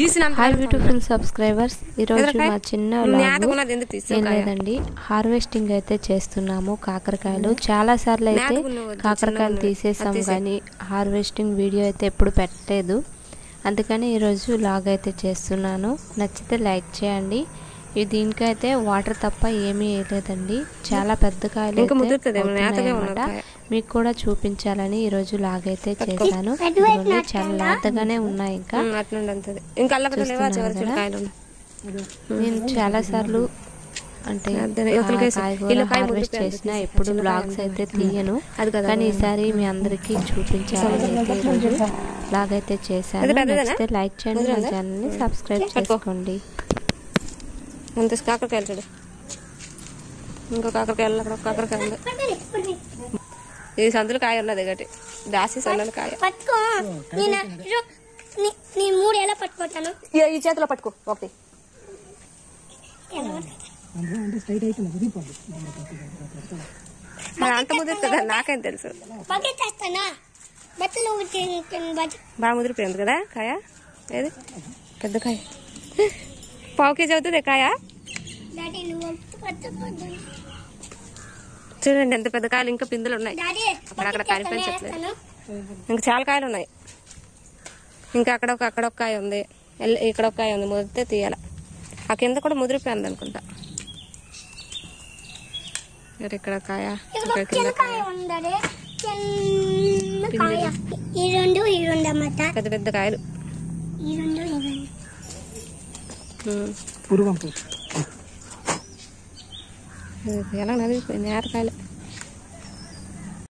Hi beautiful subscribers, ఈరోజు మా చిన్న ఏం లేదండి, హార్వెస్టింగ్ అయితే చేస్తున్నాము కాకరకాయలు. చాలా సార్లు అయితే కాకరకాయలు తీసేసాం కానీ హార్వెస్టింగ్ వీడియో అయితే ఎప్పుడు పెట్టలేదు. అందుకని ఈరోజు లాగ్ అయితే చేస్తున్నాను. నచ్చితే లైక్ చేయండి. దీనికైతే వాటర్ తప్ప ఏమీ వేయలేదండి. చాలా పెద్ద కాయలు మీకు కూడా చూపించాలని ఈరోజు లాగైతే చేశాను. చాలా లేతగానే ఉన్నాయి. నేను చాలా సార్లు అంటే హార్వెస్ట్ చేసిన ఎప్పుడు బ్లాగ్స్ అయితే తీయను, కానీ ఈసారి మీ అందరికీ చూపించాలని అయితే ఈరోజు బ్లాగ్ అయితే చేశాను. నచ్చితే లైక్ చేయండి, మా ఛానల్ని సబ్స్క్రైబ్ చేసుకోండి. అంత కాకరకాయలు చూడు, ఇంకో కాకరకాయలు, అక్కడ ఒక కాకరకాయ ఉంది. ఈ సందులు కాయ ఉన్నది గట్టి దాసి సన్నలు కాయ. ఈ చేతిలో పట్టుకో ఒకటి. అంత ముదిరుతుందా నాకేం తెలుసు. బాగా ముదిరిపోయింది కదా కాయ. ఏది పెద్ద కాయ, పావు కేజీ అవుతుంది కాయ. చూడండి ఎంత పెద్ద కాయలు, ఇంకా పిందులు ఉన్నాయి. అక్కడ కాయలు పెంచట్లేదు. ఇంకా చాలా కాయలు ఉన్నాయి. ఇంకా అక్కడ ఒక కాయ ఉంది, ఇక్కడ ఒక కాయ ఉంది. ముదిరితే తీయాల. ఆ కింద కూడా ముదిరిపోయింది అనుకుంటా. ఇక్కడ కాయ, పెద్ద పెద్ద కాయలు. ఎలా నలిగిపోయింది నేరకాయలు.